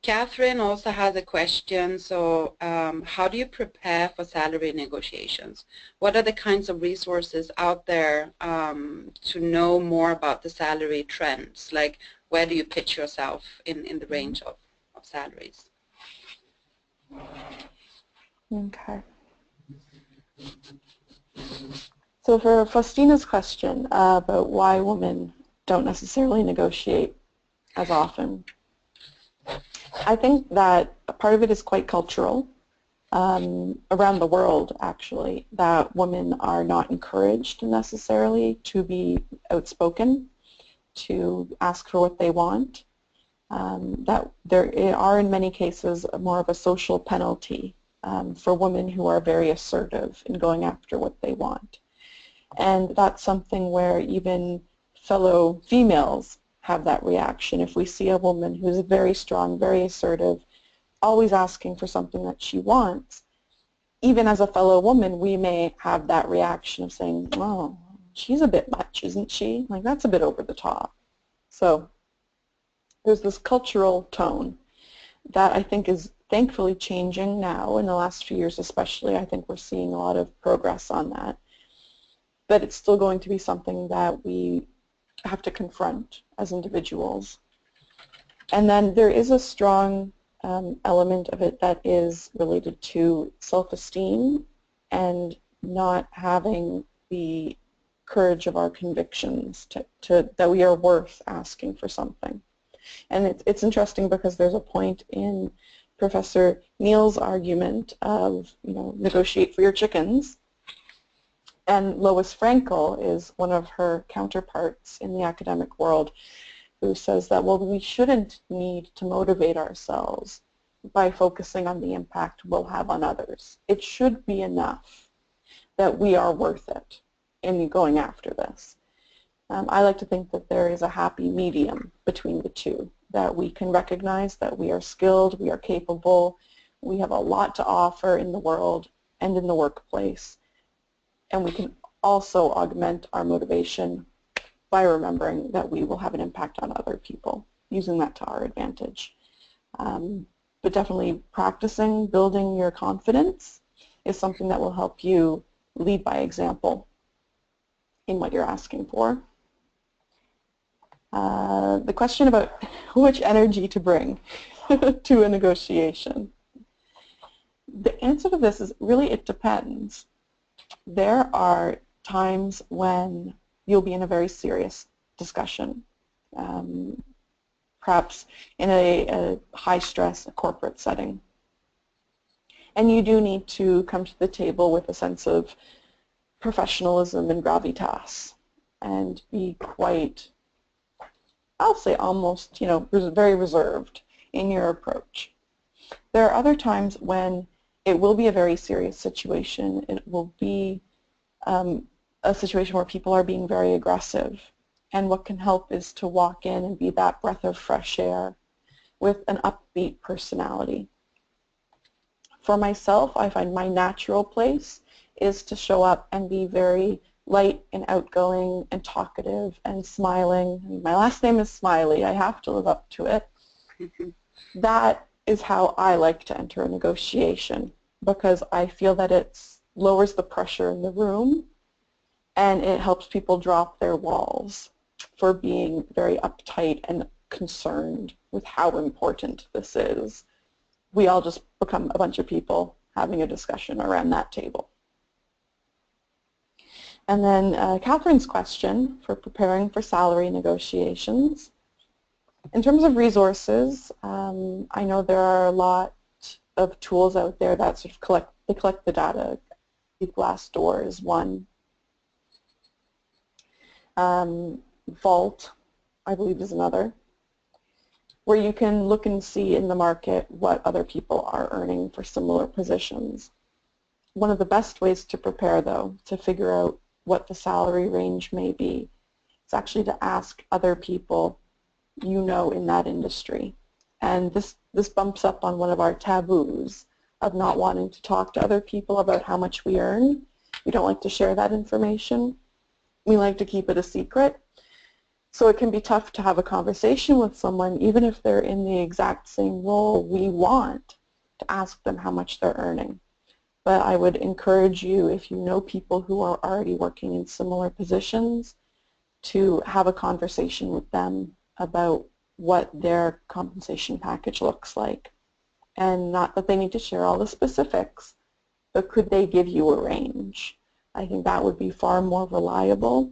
Catherine also has a question. So how do you prepare for salary negotiations? What are the kinds of resources out there to know more about the salary trends? Like, where do you pitch yourself in the range of salaries? Okay. So for Faustina's question about why women don't necessarily negotiate as often, I think that a part of it is quite cultural around the world, actually, that women are not encouraged necessarily to be outspoken, to ask for what they want, that there are in many cases more of a social penalty for women who are very assertive in going after what they want. And that's something where even fellow females have that reaction. If we see a woman who's very strong, very assertive, always asking for something that she wants, even as a fellow woman, we may have that reaction of saying, oh, she's a bit much, isn't she? Like, that's a bit over the top. So there's this cultural tone that I think is thankfully changing now in the last few years especially. I think we're seeing a lot of progress on that. But it's still going to be something that we have to confront as individuals. And then there is a strong element of it that is related to self-esteem and not having the courage of our convictions that we are worth asking for something. And it's interesting because there's a point in Professor Neal's argument of, negotiate for your chickens. And Lois Frankel is one of her counterparts in the academic world who says that, well, we shouldn't need to motivate ourselves by focusing on the impact we'll have on others. It should be enough that we are worth it in going after this. I like to think that there is a happy medium between the two, that we can recognize that we are skilled, we are capable, we have a lot to offer in the world and in the workplace, and we can also augment our motivation by remembering that we will have an impact on other people, using that to our advantage. But definitely practicing, building your confidence is something that will help you lead by example in what you're asking for. The question about how much energy to bring to a negotiation. The answer to this is really it depends. There are times when you'll be in a very serious discussion, perhaps in a high-stress corporate setting. And you do need to come to the table with a sense of professionalism and gravitas and be quite, I'll say almost, very reserved in your approach. There are other times when it will be a very serious situation. It will be a situation where people are being very aggressive. And what can help is to walk in and be that breath of fresh air with an upbeat personality. For myself, I find my natural place is to show up and be very light and outgoing and talkative and smiling. My last name is Smiley. I have to live up to it. That is how I like to enter a negotiation because I feel that it lowers the pressure in the room and it helps people drop their walls for being very uptight and concerned with how important this is. We all just become a bunch of people having a discussion around that table. And then Catherine's question for preparing for salary negotiations. In terms of resources, I know there are a lot of tools out there that sort of collect the data. Glassdoor is one. Vault, I believe, is another, where you can look and see in the market what other people are earning for similar positions. One of the best ways to prepare, though, to figure out what the salary range may be, is actually to ask other people you know in that industry. And this bumps up on one of our taboos of not wanting to talk to other people about how much we earn. We don't like to share that information. We like to keep it a secret. So it can be tough to have a conversation with someone, even if they're in the exact same role we want, to ask them how much they're earning. But I would encourage you, if you know people who are already working in similar positions, to have a conversation with them about what their compensation package looks like. And not that they need to share all the specifics, but could they give you a range? I think that would be far more reliable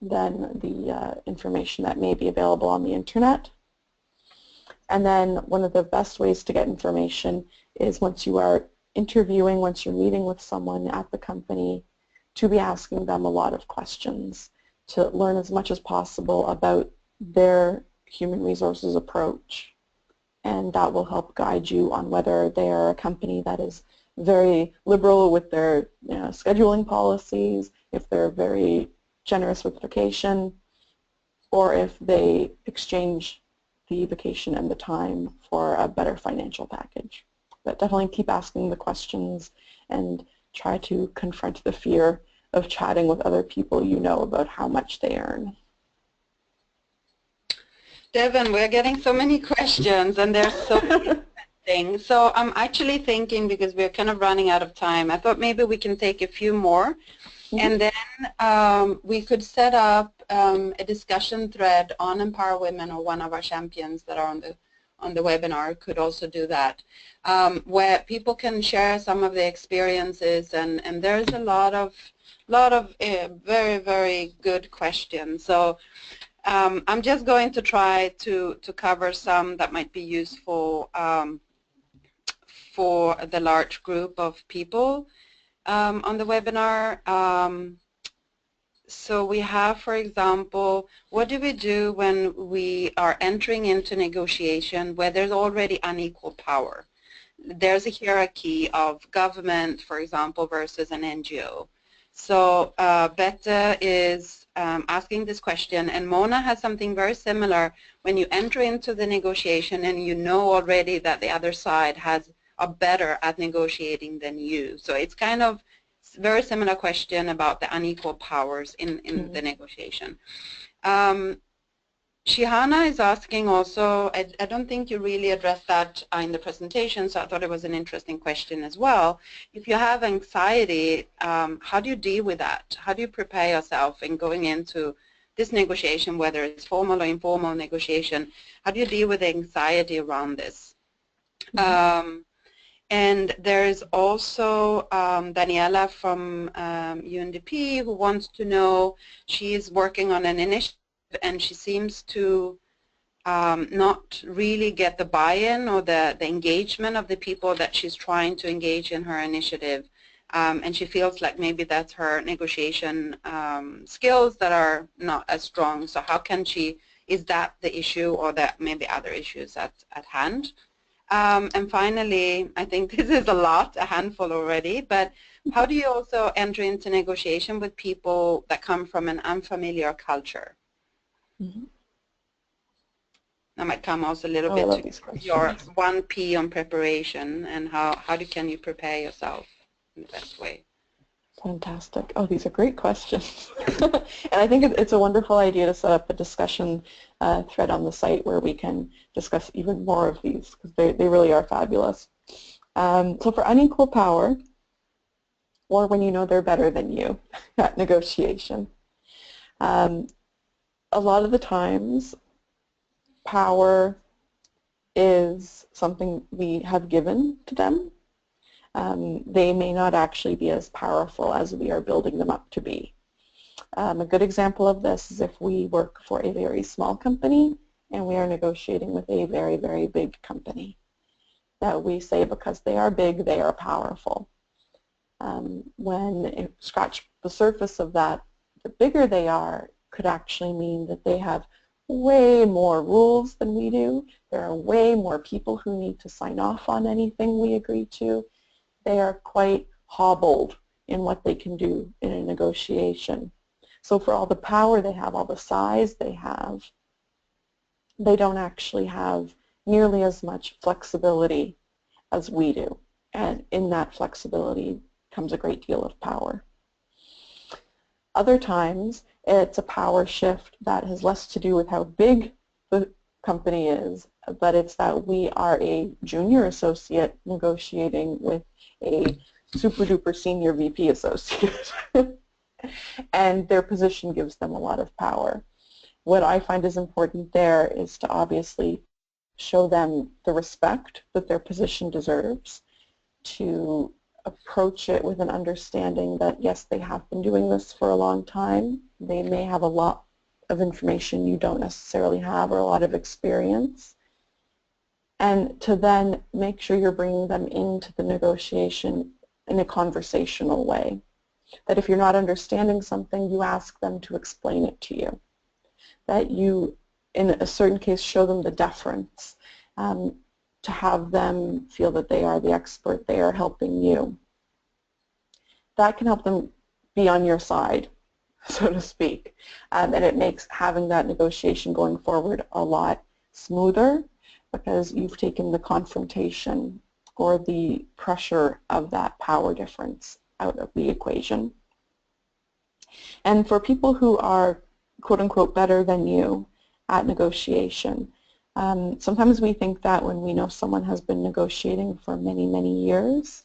than the information that may be available on the internet. And then one of the best ways to get information is once you are interviewing, once you're meeting with someone at the company, to be asking them a lot of questions to learn as much as possible about their human resources approach. And that will help guide you on whether they are a company that is very liberal with their scheduling policies, if they're very generous with vacation, or if they exchange the vacation and the time for a better financial package. But definitely keep asking the questions and try to confront the fear of chatting with other people you know about how much they earn. Devon, we're getting so many questions and there's so many things. So I'm actually thinking, because we're kind of running out of time, I thought maybe we can take a few more. And then we could set up a discussion thread on Empower Women, or one of our champions that are on the webinar could also do that, where people can share some of the experiences, and there's a lot of very, very good questions. So I'm just going to try to cover some that might be useful for the large group of people on the webinar. So we have, for example, what do we do when we are entering into negotiation where there's already unequal power? There's a hierarchy of government, for example, versus an NGO. So Bette is asking this question, and Mona has something very similar. When you enter into the negotiation and you know already that the other side are better at negotiating than you. So it's kind of very similar question about the unequal powers in the negotiation. Shihana is asking also, I don't think you really addressed that in the presentation, so I thought it was an interesting question as well. If you have anxiety, how do you deal with that? How do you prepare yourself in going into this negotiation, whether it's formal or informal negotiation, how do you deal with the anxiety around this? And there's also Daniela from UNDP who wants to know, she is working on an initiative and she seems to not really get the buy-in or the engagement of the people that she's trying to engage in her initiative. And she feels like maybe that's her negotiation skills that are not as strong. So how can she, is that the issue, or that maybe other issues at hand? And finally, I think this is a handful already, but how do you also enter into negotiation with people that come from an unfamiliar culture? Mm-hmm. That might come also a little bit to your 1P on preparation, and can you prepare yourself in the best way? Fantastic. Oh, these are great questions. And I think it's a wonderful idea to set up a discussion thread on the site where we can discuss even more of these, because they really are fabulous. So for unequal power, or when you know they're better than you at negotiation, a lot of the times power is something we have given to them. They may not actually be as powerful as we are building them up to be. A good example of this is if we work for a very small company and we are negotiating with a very, very big company. That we say because they are big, they are powerful. When you scratch the surface of that, the bigger they are could actually mean that they have way more rules than we do. There are way more people who need to sign off on anything we agree to. They are quite hobbled in what they can do in a negotiation. So for all the power they have, all the size they have, they don't actually have nearly as much flexibility as we do. And in that flexibility comes a great deal of power. Other times, it's a power shift that has less to do with how big the company is, but it's that we are a junior associate negotiating with a super-duper senior VP associate. And their position gives them a lot of power. What I find is important there is to obviously show them the respect that their position deserves, to approach it with an understanding that, yes, they have been doing this for a long time. They may have a lot of information you don't necessarily have, or a lot of experience. And to then make sure you're bringing them into the negotiation in a conversational way. That if you're not understanding something, you ask them to explain it to you. That you, in a certain case, show them the deference, to have them feel that they are the expert, they are helping you. That can help them be on your side, so to speak. And it makes having that negotiation going forward a lot smoother, because you've taken the confrontation or the pressure of that power difference out of the equation. And for people who are quote-unquote better than you at negotiation, sometimes we think that when we know someone has been negotiating for many, many years,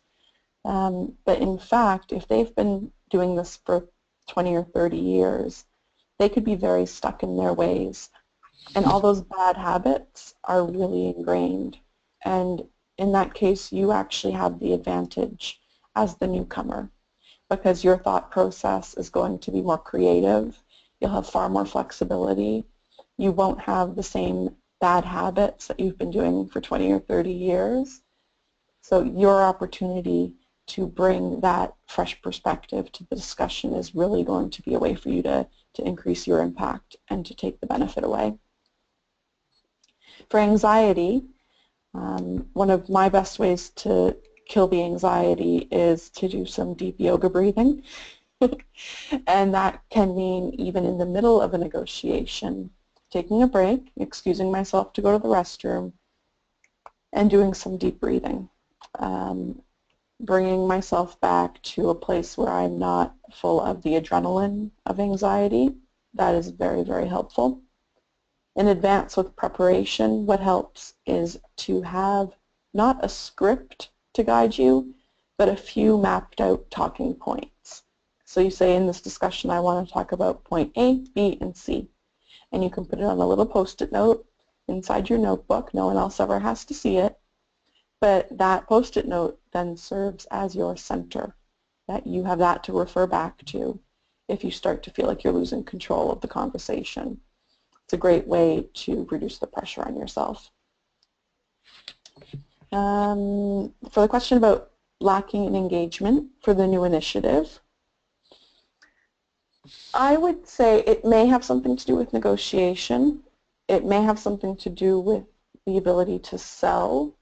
but in fact, if they've been doing this for 20 or 30 years, they could be very stuck in their ways. And all those bad habits are really ingrained. And in that case, you actually have the advantage as the newcomer, because your thought process is going to be more creative. You'll have far more flexibility. You won't have the same bad habits that you've been doing for 20 or 30 years. So your opportunity to bring that fresh perspective to the discussion is really going to be a way for you to increase your impact and to take the benefit away. For anxiety, one of my best ways to kill the anxiety is to do some deep yoga breathing. And that can mean even in the middle of a negotiation, taking a break, excusing myself to go to the restroom, and doing some deep breathing. Bringing myself back to a place where I'm not full of the adrenaline of anxiety. That is very, very helpful. In advance with preparation, what helps is to have not a script to guide you, but a few mapped out talking points. So you say, in this discussion, I want to talk about point A, B, and C. And you can put it on a little Post-it note inside your notebook. No one else ever has to see it. But that Post-it note then serves as your center, that you have that to refer back to if you start to feel like you're losing control of the conversation. It's a great way to reduce the pressure on yourself. For the question about lacking in engagement for the new initiative, I would say it may have something to do with negotiation. It may have something to do with the ability to sell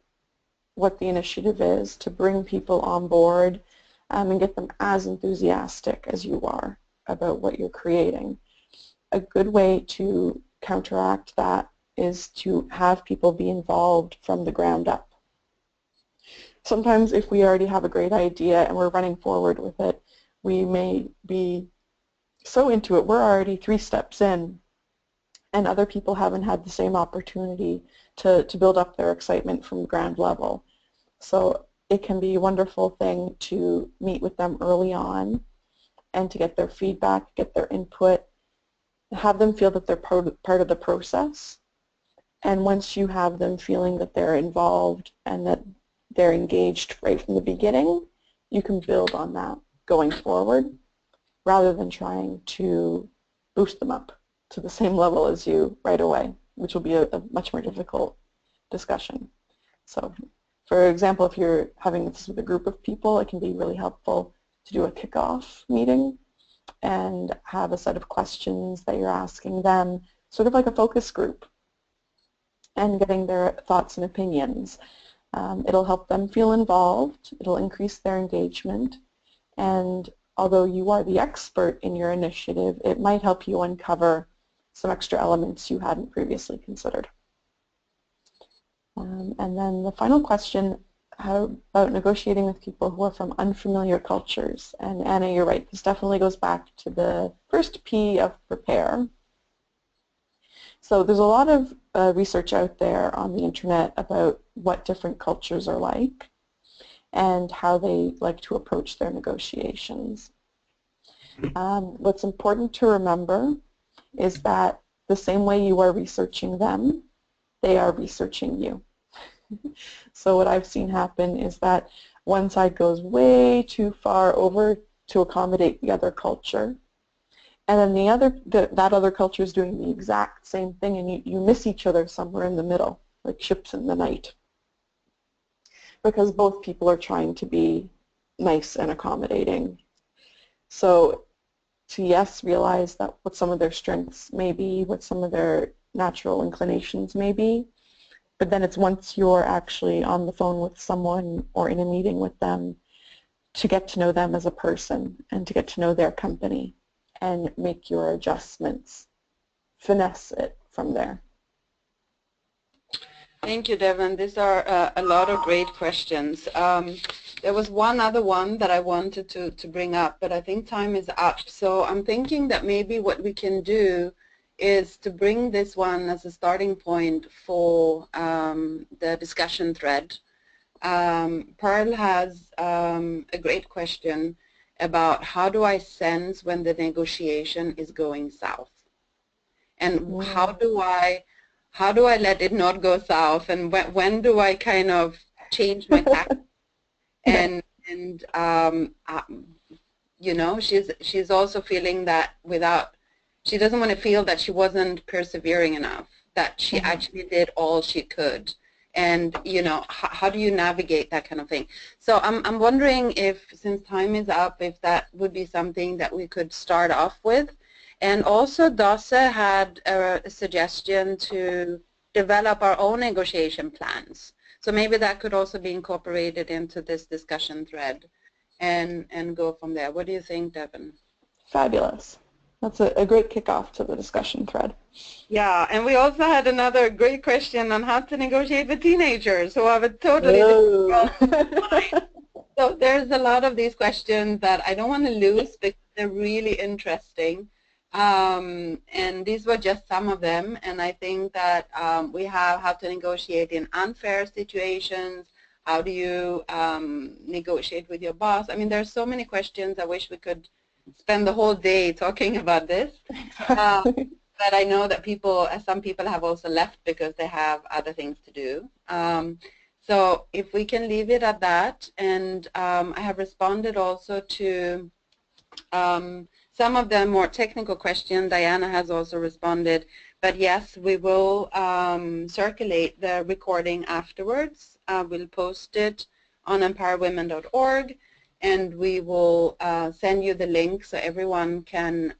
what the initiative is, to bring people on board and get them as enthusiastic as you are about what you're creating. A good way to counteract that is to have people be involved from the ground up. Sometimes if we already have a great idea and we're running forward with it, we may be so into it, we're already 3 steps in, and other people haven't had the same opportunity to build up their excitement from the ground level. So it can be a wonderful thing to meet with them early on and to get their feedback, get their input, have them feel that they're part of the process. And once you have them feeling that they're involved and that they're engaged right from the beginning, you can build on that going forward rather than trying to boost them up to the same level as you right away, which will be a much more difficult discussion. So, for example, if you're having this with a group of people, it can be really helpful to do a kickoff meeting and have a set of questions that you're asking them, sort of like a focus group, and getting their thoughts and opinions. It'll help them feel involved, it'll increase their engagement, and although you are the expert in your initiative, it might help you uncover some extra elements you hadn't previously considered. And then the final question, how about negotiating with people who are from unfamiliar cultures? And Anna, you're right, this definitely goes back to the first P of prepare. So there's a lot of research out there on the internet about what different cultures are like and how they like to approach their negotiations. What's important to remember is that the same way you are researching them, they are researching you. So what I've seen happen is that one side goes way too far over to accommodate the other culture, and then that other culture is doing the exact same thing, and you miss each other somewhere in the middle, like ships in the night, because both people are trying to be nice and accommodating. So to, yes, realize that what some of their strengths may be, what some of their natural inclinations may be, but then it's once you're actually on the phone with someone or in a meeting with them to get to know them as a person and to get to know their company and make your adjustments, finesse it from there. Thank you, Devon. These are a lot of great questions. There was one other one that I wanted to bring up, but I think time is up. So I'm thinking that maybe what we can do is to bring this one as a starting point for the discussion thread. Pearl has a great question about how do I sense when the negotiation is going south? And how do I let it not go south? And when do I kind of change my tactics? And you know, she's also feeling that she doesn't want to feel that she wasn't persevering enough, that she actually did all she could. And, you know, how do you navigate that kind of thing? So I'm wondering if, since time is up, if that would be something that we could start off with. And also, Dase had a suggestion to develop our own negotiation plans. So maybe that could also be incorporated into this discussion thread and go from there. What do you think, Devon? Fabulous. That's a great kickoff to the discussion thread. Yeah, and we also had another great question on how to negotiate with teenagers who have a totally different mind. So there's a lot of these questions that I don't want to lose because they're really interesting. And these were just some of them. And I think that we have how to negotiate in unfair situations. How do you negotiate with your boss? I mean, there's so many questions. I wish we could spend the whole day talking about this. But I know that some people have also left because they have other things to do. So if we can leave it at that, and I have responded also to some of the more technical questions. Diana has also responded, but yes, we will circulate the recording afterwards. We'll post it on empowerwomen.org, and we will send you the link so everyone can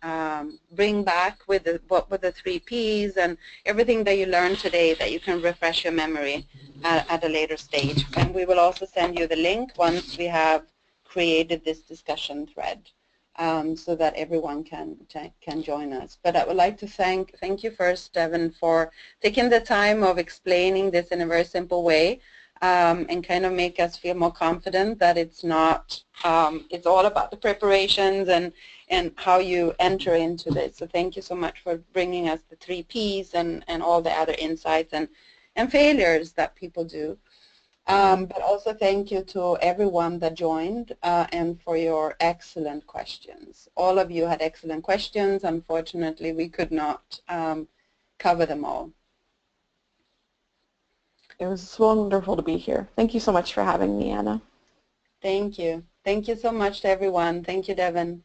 bring back with the 3 Ps and everything that you learned today, that you can refresh your memory at a later stage. And we will also send you the link once we have created this discussion thread. So that everyone can join us. But I would like to thank you first, Devon, for taking the time of explaining this in a very simple way, and kind of make us feel more confident that it's not, it's all about the preparations and how you enter into this. So thank you so much for bringing us the 3 Ps and all the other insights and failures that people do. But also thank you to everyone that joined and for your excellent questions. All of you had excellent questions. Unfortunately, we could not cover them all. It was wonderful to be here. Thank you so much for having me, Anna. Thank you. Thank you so much to everyone. Thank you, Devon.